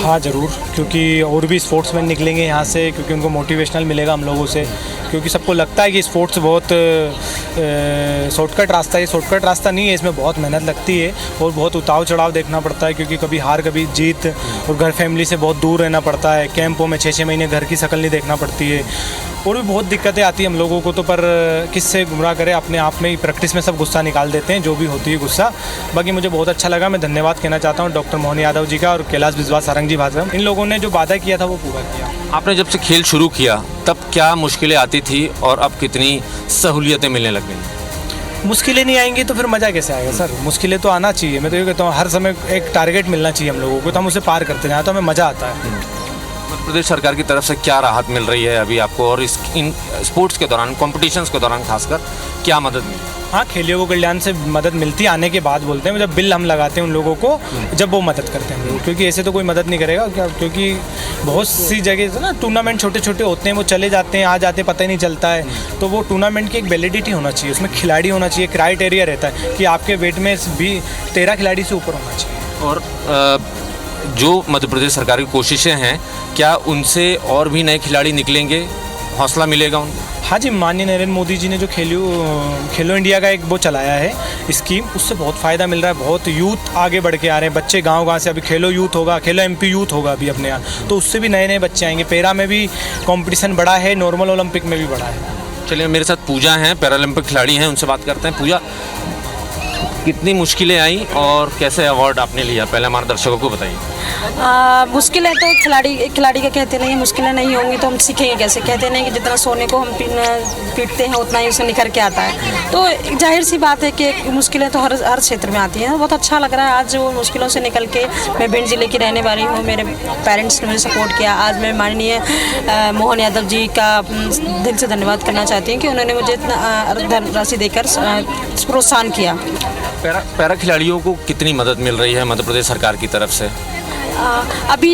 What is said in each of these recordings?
हाँ ज़रूर, क्योंकि और भी स्पोर्ट्समैन निकलेंगे यहाँ से, क्योंकि उनको मोटिवेशनल मिलेगा हम लोगों से। क्योंकि सबको लगता है कि स्पोर्ट्स बहुत शॉर्टकट रास्ता है। ये शॉर्टकट रास्ता नहीं है, इसमें बहुत मेहनत लगती है और बहुत उतार चढ़ाव देखना पड़ता है, क्योंकि कभी हार कभी जीत, और घर फैमिली से बहुत दूर रहना पड़ता है। कैंपों में 6-6 महीने घर की शक्ल नहीं देखना पड़ती है और भी बहुत दिक्कतें आती हैं हम लोगों को। तो पर किससे गुमराह करें, अपने आप में ही प्रैक्टिस में सब गुस्सा निकाल देते हैं, जो भी होती है गुस्सा। बाकी मुझे बहुत अच्छा लगा। मैं धन्यवाद कहना चाहता हूँ डॉक्टर मोहन यादव जी का और कैलाश बिस्वा सारंग जी भाजपा। इन लोगों ने जो वादा किया था वो पूरा किया। आपने जब से खेल शुरू किया तब क्या मुश्किलें आती थी और अब कितनी सहूलियतें मिलने लग गई? मुश्किलें नहीं आएंगी तो फिर मज़ा कैसे आएगा सर? मुश्किलें तो आना चाहिए। मैं तो ये कहता हूँ हर समय एक टारगेट मिलना चाहिए हम लोगों को, तो हम उसे पार करते जाएँ तो हमें मज़ा आता है। मध्य प्रदेश सरकार की तरफ से क्या राहत मिल रही है अभी आपको, और इन स्पोर्ट्स के दौरान, कॉम्पिटिशन्स के दौरान खासकर क्या मदद मिली? हाँ, खेलियों को कल्याण से मदद मिलती है आने के बाद। बोलते हैं जब बिल हम लगाते हैं उन लोगों को, जब वो मदद करते हैं हम लोग, क्योंकि ऐसे तो कोई मदद नहीं करेगा क्या। क्योंकि बहुत सी जगह से ना टूर्नामेंट छोटे छोटे होते हैं, वो चले जाते हैं, आ जाते हैं, पता ही नहीं चलता है। तो वो टूर्नामेंट की एक वैलिडिटी होना चाहिए, उसमें खिलाड़ी होना चाहिए, क्राइटेरिया रहता है कि आपके वेट में भी 13 खिलाड़ी से ऊपर होना चाहिए। और जो मध्य प्रदेश सरकार की कोशिशें हैं, क्या उनसे और भी नए खिलाड़ी निकलेंगे, हौसला मिलेगा उनको? हाँ जी, माननीय नरेंद्र मोदी जी ने जो खेलो इंडिया का एक वो चलाया है स्कीम, उससे बहुत फ़ायदा मिल रहा है। बहुत यूथ आगे बढ़ के आ रहे हैं, बच्चे गांव से। अभी खेलो यूथ होगा, खेलो एमपी यूथ होगा अभी अपने यहाँ, तो उससे भी नए नए बच्चे आएंगे। पैरा में भी कंपटीशन बढ़ा है, नॉर्मल ओलंपिक में भी बढ़ा है। चलिए, मेरे साथ पूजा हैं, पैरालंपिक खिलाड़ी हैं, उनसे बात करते हैं। पूजा, कितनी मुश्किलें आई और कैसे अवार्ड आपने लिया, पहले हमारे दर्शकों को बताइए। मुश्किलें तो खिलाड़ी का कहते नहीं, मुश्किलें नहीं होंगी तो हम सीखेंगे कैसे। कहते नहीं कि जितना सोने को हम पीटते हैं उतना ही उसे निखर के आता है। तो जाहिर सी बात है कि मुश्किलें तो हर क्षेत्र में आती हैं। बहुत अच्छा लग रहा है आज वो मुश्किलों से निकल के। मैं भिंड जिले की रहने वाली हूँ, मेरे पेरेंट्स ने मुझे सपोर्ट किया। आज मैं माननीय मोहन यादव जी का दिल से धन्यवाद करना चाहती हूँ कि उन्होंने मुझे इतना धनराशि देकर प्रोत्साहन किया। पैरा खिलाड़ियों को कितनी मदद मिल रही है मध्य प्रदेश सरकार की तरफ से? अभी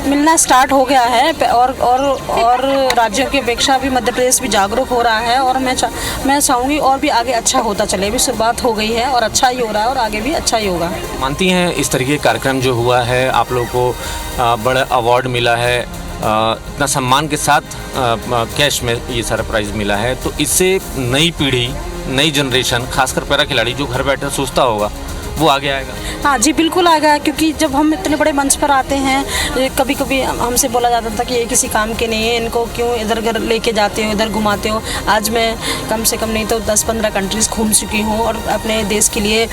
मिलना स्टार्ट हो गया है और राज्यों की अपेक्षा भी मध्य प्रदेश भी जागरूक हो रहा है। और मैं चाहूँगी और भी आगे अच्छा होता चले। अभी शुरुआत हो गई है और अच्छा ही हो रहा है और आगे भी अच्छा ही होगा। मानती हैं इस तरीके कार्यक्रम जो हुआ है, आप लोगों को बड़ा अवार्ड मिला है, इतना सम्मान के साथ कैश में ये सारा प्राइज़ मिला है, तो इससे नई पीढ़ी, नई जनरेशन, खासकर पैरा खिलाड़ी जो घर बैठे सोचता होगा, वो आगे आएगा? हाँ जी, बिल्कुल आएगा। क्योंकि जब हम इतने बड़े मंच पर आते हैं, कभी कभी हमसे बोला जाता था कि ये किसी काम के नहीं है, इनको क्यों इधर उधर लेके जाते हो, इधर घुमाते हो। आज मैं कम से कम नहीं तो 10-15 कंट्रीज़ घूम चुकी हूँ और अपने देश के लिए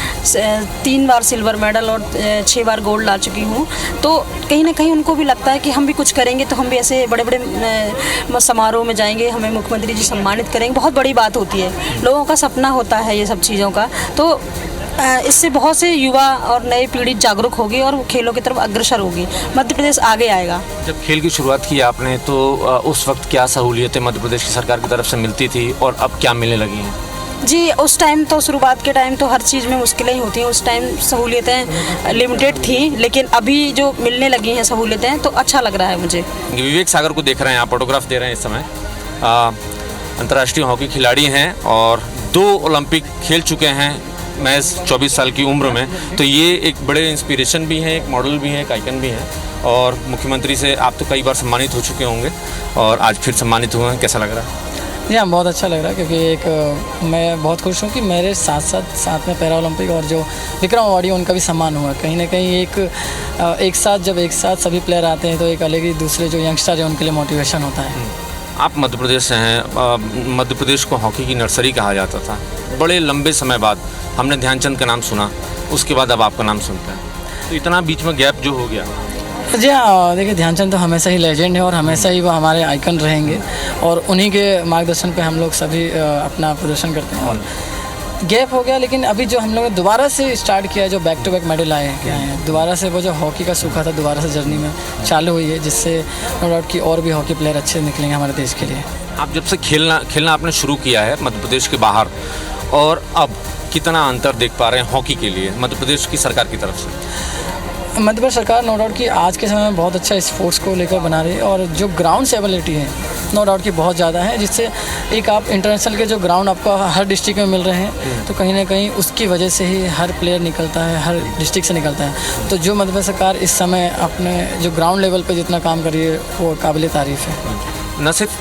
3 बार सिल्वर मेडल और 6 बार गोल्ड ला चुकी हूँ। तो कहीं ना कहीं उनको भी लगता है कि हम भी कुछ करेंगे तो हम भी ऐसे बड़े बड़े समारोह में जाएंगे, हमें मुख्यमंत्री जी सम्मानित करेंगे। बहुत बड़ी बात होती है, लोगों का सपना होता है ये सब चीज़ों का। तो इससे बहुत से युवा और नई पीढ़ी जागरूक होगी और खेलों की तरफ अग्रसर होगी। मध्य प्रदेश आगे आएगा। जब खेल की शुरुआत की आपने तो उस वक्त क्या सहूलियतें मध्य प्रदेश की सरकार की तरफ से मिलती थी और अब क्या मिलने लगी हैं? जी, उस टाइम तो शुरुआत के टाइम तो हर चीज़ में मुश्किलें ही होती हैं। उस टाइम सहूलियतें लिमिटेड थी, लेकिन अभी जो मिलने लगी हैं सहूलियतें तो अच्छा लग रहा है मुझे। विवेक सागर को देख रहे हैं आप, फोटोग्राफ दे रहे हैं इस समय। अंतर्राष्ट्रीय हॉकी खिलाड़ी हैं और 2 ओलंपिक खेल चुके हैं महज 24 साल की उम्र में। तो ये एक बड़े इंस्पिरेशन भी हैं, एक मॉडल भी हैं, एक आइकन भी हैं। और मुख्यमंत्री से आप तो कई बार सम्मानित हो चुके होंगे और आज फिर सम्मानित हुए हैं, कैसा लग रहा है? जी हाँ, बहुत अच्छा लग रहा है। क्योंकि मैं बहुत खुश हूँ कि मेरे साथ में पैरा ओलंपिक और जो विक्रम अवार्डी उनका भी सम्मान हुआ। कहीं ना कहीं एक साथ सभी प्लेयर आते हैं तो एक अलग ही दूसरे जो यंगस्टर है उनके लिए मोटिवेशन होता है। आप मध्य प्रदेश से हैं, मध्य प्रदेश को हॉकी की नर्सरी कहा जाता था। बड़े लंबे समय बाद हमने ध्यानचंद का नाम सुना, उसके बाद अब आपका नाम सुनते हैं, तो इतना बीच में गैप जो हो गया। जी हाँ, देखिए ध्यानचंद तो हमेशा ही लेजेंड है और हमेशा ही वो हमारे आइकन रहेंगे और उन्हीं के मार्गदर्शन पे हम लोग सभी अपना प्रदर्शन करते हैं। और गैप हो गया, लेकिन अभी जो हम लोग ने दोबारा से स्टार्ट किया है, जो बैक टू बैक मेडल आए हैं दोबारा से, वो जो हॉकी का सूखा था दोबारा से जर्नी में चालू हुई है, जिससे नो डाउट कि और भी हॉकी प्लेयर अच्छे निकलेंगे हमारे देश के लिए। आप जब से खेलना आपने शुरू किया है मध्य प्रदेश के बाहर, और अब कितना अंतर देख पा रहे हैं हॉकी के लिए मध्य प्रदेश की सरकार की तरफ से? मध्य प्रदेश सरकार नो डाउट कि आज के समय में बहुत अच्छा स्पोर्ट्स को लेकर बना रही है, और जो ग्राउंड से एबिलिटी है नो डाउट कि बहुत ज़्यादा है, जिससे एक आप इंटरनेशनल के जो ग्राउंड आपको हर डिस्ट्रिक्ट में मिल रहे हैं, तो कहीं ना कहीं उसकी वजह से ही हर प्लेयर निकलता है, हर डिस्ट्रिक्ट से निकलता है। तो जो मध्य प्रदेश सरकार इस समय अपने जो ग्राउंड लेवल पे जितना काम कर रही है वो काबिल तारीफ़ है। न सिर्फ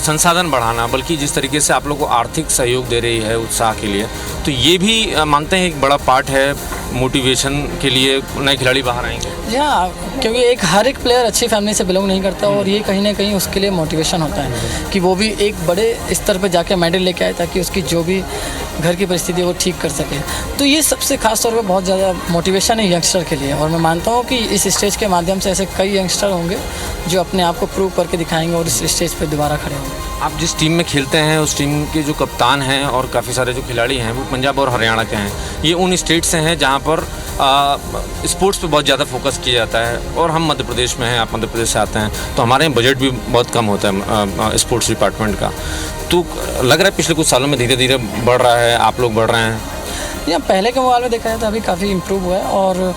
संसाधन बढ़ाना, बल्कि जिस तरीके से आप लोग को आर्थिक सहयोग दे रही है उत्साह के लिए, तो ये भी मानते हैं एक बड़ा पार्ट है मोटिवेशन के लिए नए खिलाड़ी बाहर आएंगे। हाँ, क्योंकि हर एक प्लेयर अच्छी फैमिली से बिलोंग नहीं करता, और ये कहीं ना कहीं उसके लिए मोटिवेशन होता है कि वो भी एक बड़े स्तर पर जाके मेडल लेके आए, ताकि उसकी जो भी घर की परिस्थिति है वो ठीक कर सके। तो ये सबसे खास तौर पे बहुत ज़्यादा मोटिवेशन है यंगस्टर के लिए, और मैं मानता हूँ कि इस स्टेज के माध्यम से ऐसे कई यंगस्टर होंगे जो अपने आप को प्रूव करके दिखाएंगे और इस स्टेज पर दोबारा खड़े होंगे। आप जिस टीम में खेलते हैं उस टीम के जो कप्तान हैं और काफ़ी सारे जो खिलाड़ी हैं वो पंजाब और हरियाणा के हैं। ये उन स्टेट से हैं जहाँ पर स्पोर्ट्स पे बहुत ज़्यादा फोकस किया जाता है, और हम मध्य प्रदेश में हैं, आप मध्य प्रदेश से आते हैं, तो हमारे यहाँ बजट भी बहुत कम होता है स्पोर्ट्स डिपार्टमेंट का। तो लग रहा है पिछले कुछ सालों में धीरे धीरे बढ़ रहा है, आप लोग बढ़ रहे हैं? या पहले के मुकाबले देखा जाए तो अभी काफ़ी इम्प्रूव हुआ है, और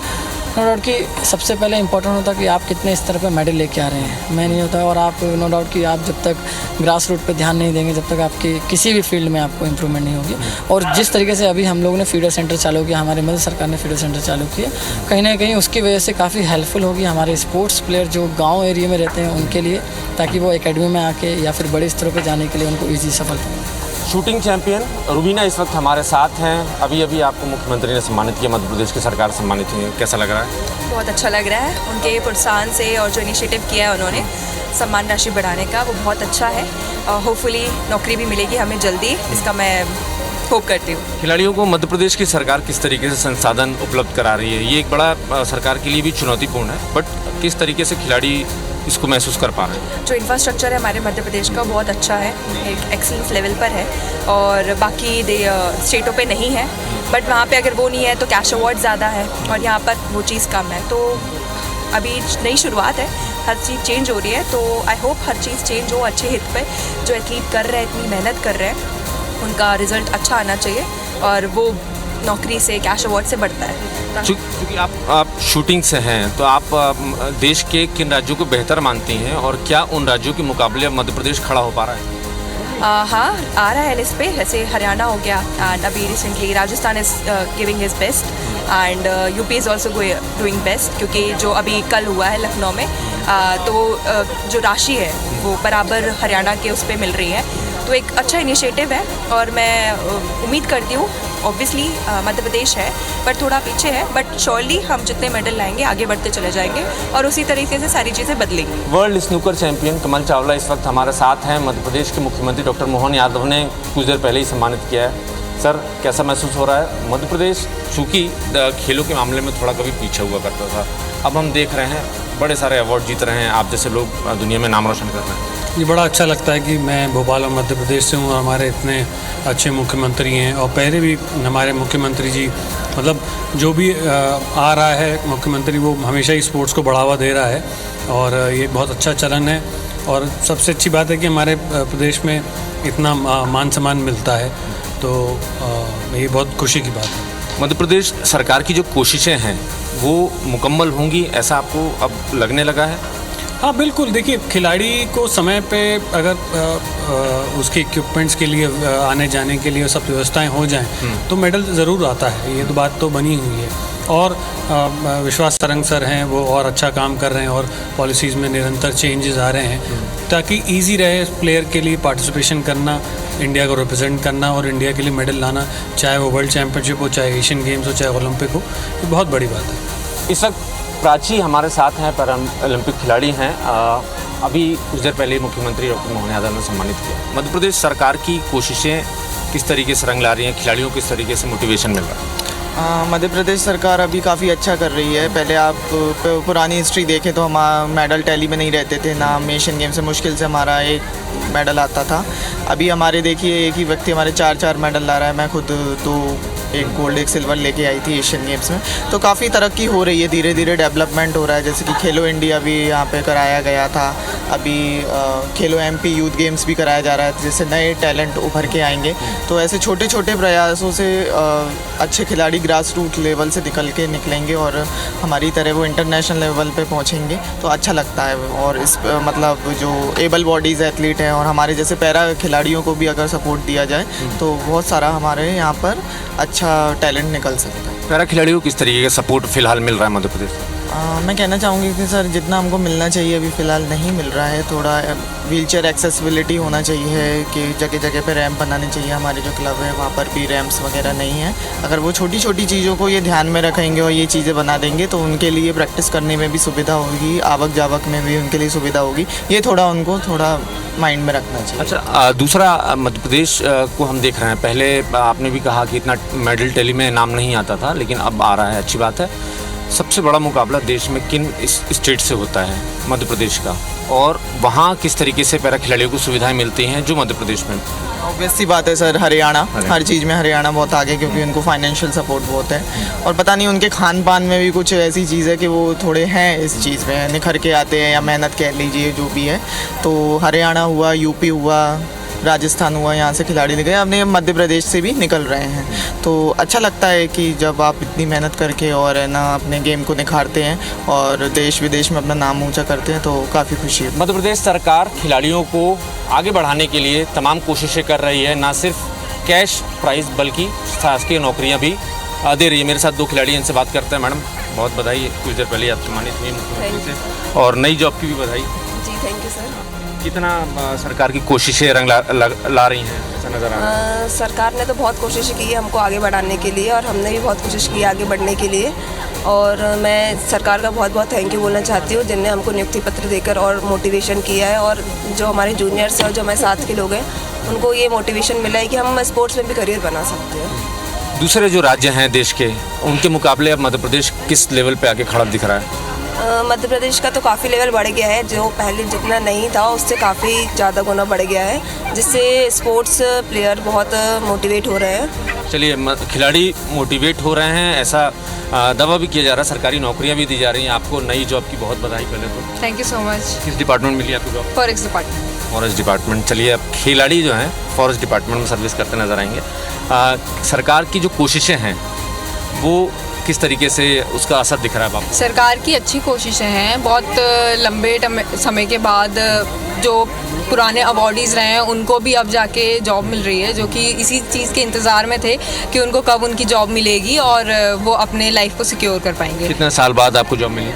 नो डाउट कि सबसे पहले इंपॉर्टेंट होता है कि आप कितने स्तर पे मेडल लेके आ रहे हैं, मैं नहीं होता। और आप नो डाउट कि आप जब तक ग्रास रूट पे ध्यान नहीं देंगे, जब तक आपकी किसी भी फील्ड में आपको इम्प्रूवमेंट नहीं होगी। और जिस तरीके से अभी हम लोगों ने फीडर सेंटर चालू किया, हमारी मध्य सरकार ने फीडर सेंटर चालू किया, कहीं ना कहीं उसकी वजह से काफ़ी हेल्पफुल होगी हमारे स्पोर्ट्स प्लेयर जो गाँव एरिया में रहते हैं उनके लिए, ताकि वो एकेडमी में आके या फिर बड़े स्तरों पर जाने के लिए उनको ईजी सफल हो। शूटिंग चैंपियन रुबीना इस वक्त हमारे साथ हैं। अभी अभी आपको मुख्यमंत्री ने सम्मानित किया, मध्य प्रदेश की सरकार सम्मानित हुई, कैसा लग रहा है? बहुत अच्छा लग रहा है, उनके प्रोत्साहन से और जो इनिशिएटिव किया है उन्होंने सम्मान राशि बढ़ाने का, वो बहुत अच्छा है। होपफुली नौकरी भी मिलेगी हमें जल्दी, इसका मैं होप करती हूँ। खिलाड़ियों को मध्य प्रदेश की सरकार किस तरीके से संसाधन उपलब्ध करा रही है, ये एक बड़ा सरकार के लिए भी चुनौतीपूर्ण है, बट किस तरीके से खिलाड़ी इसको महसूस कर पा रहे हैं? जो इंफ्रास्ट्रक्चर है हमारे मध्य प्रदेश का बहुत अच्छा है, एक एक्सीलेंस लेवल पर है, और बाकी स्टेटों पे नहीं है, बट वहाँ पे अगर वो नहीं है तो कैश अवार्ड ज़्यादा है, और यहाँ पर वो चीज़ कम है। तो अभी नई शुरुआत है, हर चीज़ चेंज हो रही है, तो I hope her cheese change हो अच्छे हित पे। जो एथलीट कर रहे हैं, इतनी मेहनत कर रहे हैं, उनका रिजल्ट अच्छा आना चाहिए, और वो नौकरी से कैश अवार्ड से बढ़ता है। क्योंकि आप शूटिंग से हैं, तो आप देश के किन राज्यों को बेहतर मानती हैं, और क्या उन राज्यों के मुकाबले मध्य प्रदेश खड़ा हो पा रहा है? हाँ, आ रहा है लिस्ट पे, जैसे हरियाणा हो गया, एंड अभी recently Rajasthan is giving his best, and UP is also doing best, क्योंकि जो अभी कल हुआ है लखनऊ में, तो जो राशि है वो बराबर हरियाणा के उस पर मिल रही है। तो एक अच्छा इनिशिएटिव है, और मैं उम्मीद करती हूँ, ऑब्वियसली मध्य प्रदेश है पर थोड़ा पीछे है, बट श्योरली हम जितने मेडल लाएंगे आगे बढ़ते चले जाएंगे, और उसी तरीके से सारी चीज़ें बदलेंगी। वर्ल्ड स्नूकर चैंपियन कमल चावला इस वक्त हमारे साथ हैं। मध्य प्रदेश के मुख्यमंत्री डॉक्टर मोहन यादव ने कुछ देर पहले ही सम्मानित किया है। सर, कैसा महसूस हो रहा है? मध्य प्रदेश चूँकि खेलों के मामले में थोड़ा कभी पीछे हुआ करता था, अब हम देख रहे हैं बड़े सारे अवार्ड जीत रहे हैं, आप जैसे लोग दुनिया में नाम रोशन कर रहे हैं। ये बड़ा अच्छा लगता है कि मैं भोपाल और मध्य प्रदेश से हूँ, और हमारे इतने अच्छे मुख्यमंत्री हैं, और पहले भी हमारे मुख्यमंत्री जी मतलब जो भी आ रहा है मुख्यमंत्री, वो हमेशा ही स्पोर्ट्स को बढ़ावा दे रहा है, और ये बहुत अच्छा चलन है। और सबसे अच्छी बात है कि हमारे प्रदेश में इतना मान सम्मान मिलता है, तो ये बहुत खुशी की बात है। मध्य प्रदेश सरकार की जो कोशिशें हैं वो मुकम्मल होंगी, ऐसा आपको अब लगने लगा है? हाँ बिल्कुल, देखिए खिलाड़ी को समय पे अगर उसके इक्विपमेंट्स के लिए आने जाने के लिए सब व्यवस्थाएं हो जाएं तो मेडल ज़रूर आता है, ये तो बात तो बनी हुई है। और विश्वास तरंग सर हैं, वो और अच्छा काम कर रहे हैं, और पॉलिसीज़ में निरंतर चेंजेस आ रहे हैं ताकि ईजी रहे प्लेयर के लिए पार्टिसिपेशन करना, इंडिया को रिप्रेजेंट करना और इंडिया के लिए मेडल लाना, चाहे वो वर्ल्ड चैम्पियनशिप हो, चाहे एशियन गेम्स हो, चाहे ओलंपिक हो। ये बहुत बड़ी बात है। इस वक्त प्राची हमारे साथ हैं, पैरा ओलंपिक खिलाड़ी हैं। अभी कुछ देर पहले मुख्यमंत्री डॉक्टर मोहन यादव ने सम्मानित किया। मध्य प्रदेश सरकार की कोशिशें किस तरीके से रंग ला रही हैं, खिलाड़ियों को किस तरीके से मोटिवेशन मिल रहा है? मध्य प्रदेश सरकार अभी काफ़ी अच्छा कर रही है। पहले आप पुरानी हिस्ट्री देखें तो हम मेडल टैली में नहीं रहते थे ना, हम एशियन गेम से मुश्किल से हमारा एक मेडल आता था। अभी हमारे देखिए एक ही व्यक्ति हमारे 4 मेडल ला रहा है। मैं खुद तो एक गोल्ड एक सिल्वर लेके आई थी एशियन गेम्स में। तो काफ़ी तरक्की हो रही है, धीरे धीरे डेवलपमेंट हो रहा है। जैसे कि खेलो इंडिया भी यहाँ पे कराया गया था, अभी खेलो MP यूथ गेम्स भी कराया जा रहा है, जिससे नए टैलेंट उभर के आएंगे। तो ऐसे छोटे छोटे प्रयासों से अच्छे खिलाड़ी ग्रास रूट लेवल से निकलेंगे और हमारी तरह वो इंटरनेशनल लेवल पे पहुँचेंगे। तो अच्छा लगता है। और इस मतलब जो एबल बॉडीज़ एथलीट हैं और हमारे जैसे पैरा खिलाड़ियों को भी अगर सपोर्ट दिया जाए तो बहुत सारा हमारे यहाँ पर अच्छा टैलेंट निकल सकता है। पैरा खिलाड़ियों को किस तरीके का सपोर्ट फिलहाल मिल रहा है मध्य प्रदेश? मैं कहना चाहूँगी कि सर जितना हमको मिलना चाहिए अभी फ़िलहाल नहीं मिल रहा है। थोड़ा व्हीलचेयर एक्सेसिबिलिटी होना चाहिए कि जगह जगह पे रैंप बनाने चाहिए। हमारे जो क्लब है वहाँ पर भी रैंप्स वगैरह नहीं है। अगर वो छोटी छोटी चीज़ों को ये ध्यान में रखेंगे और ये चीज़ें बना देंगे तो उनके लिए प्रैक्टिस करने में भी सुविधा होगी, आवक जावक में भी उनके लिए सुविधा होगी। ये थोड़ा उनको थोड़ा माइंड में रखना चाहिए। अच्छा, दूसरा मध्य प्रदेश को हम देख रहे हैं। पहले आपने भी कहा कि इतना मेडल टैली में नाम नहीं आता था, लेकिन अब आ रहा है, अच्छी बात है। सबसे बड़ा मुकाबला देश में किन स्टेट से होता है? मध्य प्रदेश का। और वहाँ किस तरीके से पैरा खिलाड़ियों को सुविधाएं मिलती हैं जो मध्य प्रदेश में? ऑब्वियस सी बात है सर, हरियाणा हर चीज़ में हरियाणा बहुत आगे, क्योंकि उनको फाइनेंशियल सपोर्ट बहुत है। और पता नहीं उनके खान पान में भी कुछ ऐसी चीज़ है कि वो थोड़े हैं इस चीज़ में, निखर के आते हैं या मेहनत कह लीजिए जो भी है। तो हरियाणा हुआ, यूपी हुआ, राजस्थान हुआ, यहाँ से खिलाड़ी निकले, अपने मध्य प्रदेश से भी निकल रहे हैं। तो अच्छा लगता है कि जब आप इतनी मेहनत करके और है ना अपने गेम को निखारते हैं और देश विदेश में अपना नाम ऊंचा करते हैं तो काफ़ी खुशी है। मध्य प्रदेश सरकार खिलाड़ियों को आगे बढ़ाने के लिए तमाम कोशिशें कर रही है, ना सिर्फ कैश प्राइज़ बल्कि शासकीय नौकरियाँ भी दे रही है। मेरे साथ 2 खिलाड़ी, इनसे बात करते हैं। मैडम बहुत बधाई, कुछ देर पहले आप सम्मानित हुई मुख्यमंत्री से, और नई जॉब की भी बधाई। जी थैंक यू सर। कितना सरकार की कोशिशें रंग ला रही हैं, ऐसा नज़र आ रहा है? सरकार ने तो बहुत कोशिश की है हमको आगे बढ़ाने के लिए, और हमने भी बहुत कोशिश की आगे बढ़ने के लिए। और मैं सरकार का बहुत बहुत थैंक यू बोलना चाहती हूँ, जिनने हमको नियुक्ति पत्र देकर और मोटिवेशन किया है। और जो हमारे जूनियर्स हैं और जो हमारे साथ के लोग हैं उनको ये मोटिवेशन मिला है कि हम स्पोर्ट्स में भी करियर बना सकते हैं। दूसरे जो राज्य हैं देश के, उनके मुकाबले अब मध्य प्रदेश किस लेवल पे आके खड़ा दिख रहा है? मध्य प्रदेश का तो काफ़ी लेवल बढ़ गया है, जो पहले जितना नहीं था उससे काफ़ी ज़्यादा गुना बढ़ गया है, जिससे स्पोर्ट्स प्लेयर बहुत मोटिवेट हो रहे हैं। चलिए, खिलाड़ी मोटिवेट हो रहे हैं, ऐसा दावा भी किया जा रहा है। सरकारी नौकरियां भी दी जा रही हैं। आपको नई जॉब की बहुत बधाई पहले तो। Thank you so much. किस डिपार्टमेंट मिली आपको job? Forest department. Forest department. चलिए, अब खिलाड़ी जो हैं फॉरेस्ट डिपार्टमेंट में सर्विस करते नजर आएंगे। सरकार की जो कोशिशें हैं वो किस तरीके से उसका असर दिख रहा है आपको? सरकार की अच्छी कोशिशें हैं। बहुत लंबे समय के बाद जो पुराने अवॉर्डीज़ रहे हैं उनको भी अब जाके जॉब मिल रही है, जो कि इसी चीज़ के इंतज़ार में थे कि उनको कब उनकी जॉब मिलेगी और वो अपने लाइफ को सिक्योर कर पाएंगे। कितने साल बाद आपको जॉब मिली?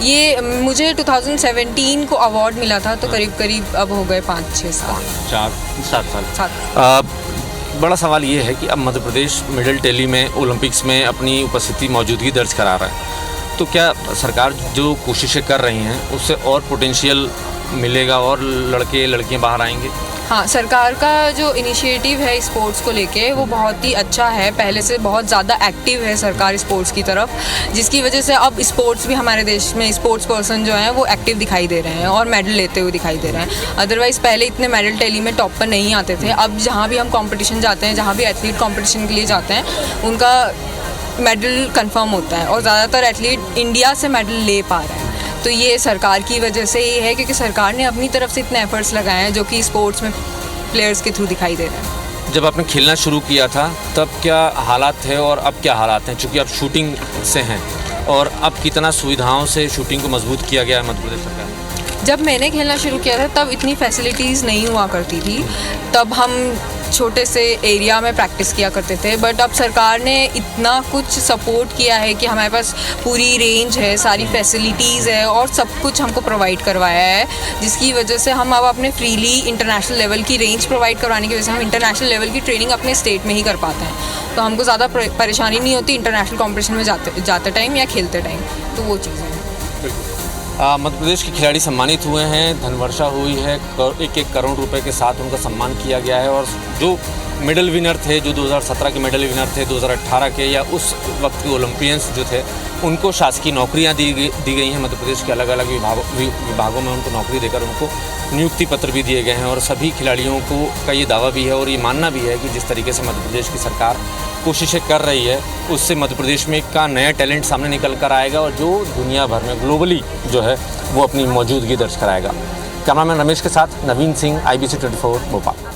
ये मुझे 2017 को अवार्ड मिला था, तो करीब करीब अब हो गए 5-6 साल। 4-7 साल। बड़ा सवाल ये है कि अब मध्य प्रदेश मेडल टैली में ओलंपिक्स में अपनी उपस्थिति मौजूदगी दर्ज करा रहा है, तो क्या सरकार जो कोशिशें कर रही हैं उससे और पोटेंशियल मिलेगा और लड़के लड़कियां बाहर आएंगे? हाँ, सरकार का जो इनिशिएटिव है स्पोर्ट्स को लेके वो बहुत ही अच्छा है। पहले से बहुत ज़्यादा एक्टिव है सरकार स्पोर्ट्स की तरफ, जिसकी वजह से अब स्पोर्ट्स भी हमारे देश में स्पोर्ट्स पर्सन जो हैं वो एक्टिव दिखाई दे रहे हैं और मेडल लेते हुए दिखाई दे रहे हैं। अदरवाइज़ पहले इतने मेडल टैली में टॉप पर नहीं आते थे। अब जहाँ भी हम कॉम्पिटिशन जाते हैं, जहाँ भी एथलीट कॉम्पिटिशन के लिए जाते हैं, उनका मेडल कन्फर्म होता है और ज़्यादातर एथलीट इंडिया से मेडल ले पा रहे हैं। तो ये सरकार की वजह से ही है, क्योंकि सरकार ने अपनी तरफ से इतने एफर्ट्स लगाए हैं जो कि स्पोर्ट्स में प्लेयर्स के थ्रू दिखाई दे रहे हैं। जब आपने खेलना शुरू किया था तब क्या हालात थे और अब क्या हालात हैं? चूँकि आप शूटिंग से हैं, और अब कितना सुविधाओं से शूटिंग को मजबूत किया गया है मध्य प्रदेश सरकार ने? जब मैंने खेलना शुरू किया था तब इतनी फैसिलिटीज़ नहीं हुआ करती थी, तब हम छोटे से एरिया में प्रैक्टिस किया करते थे। बट अब सरकार ने इतना कुछ सपोर्ट किया है कि हमारे पास पूरी रेंज है, सारी फैसिलिटीज़ है और सब कुछ हमको प्रोवाइड करवाया है, जिसकी वजह से हम अब अपने फ्रीली इंटरनेशनल लेवल की रेंज प्रोवाइड करवाने की वजह से हम इंटरनेशनल लेवल की ट्रेनिंग अपने स्टेट में ही कर पाते हैं। तो हमको ज़्यादा परेशानी नहीं होती इंटरनेशनल कॉम्पिटिशन में जाते टाइम या खेलते टाइम। तो वो चीज़ है। मध्य प्रदेश के खिलाड़ी सम्मानित हुए हैं, धनवर्षा हुई है, 1-1 करोड़ रुपए के साथ उनका सम्मान किया गया है, और जो मेडल विनर थे, जो 2017 के मेडल विनर थे, 2018 के या उस वक्त के ओलंपियंस जो थे, उनको शासकीय नौकरियां दी गई हैं। मध्य प्रदेश के अलग अलग विभागों में उनको नौकरी देकर उनको नियुक्ति पत्र भी दिए गए हैं। और सभी खिलाड़ियों को का ये दावा भी है और ये मानना भी है कि जिस तरीके से मध्य प्रदेश की सरकार कोशिशें कर रही है, उससे मध्य प्रदेश में का नया टैलेंट सामने निकल कर आएगा और जो दुनिया भर में ग्लोबली जो है वो अपनी मौजूदगी दर्ज कराएगा। कैमरामैन रमेश के साथ नवीन सिंह, IBC 24 भोपाल।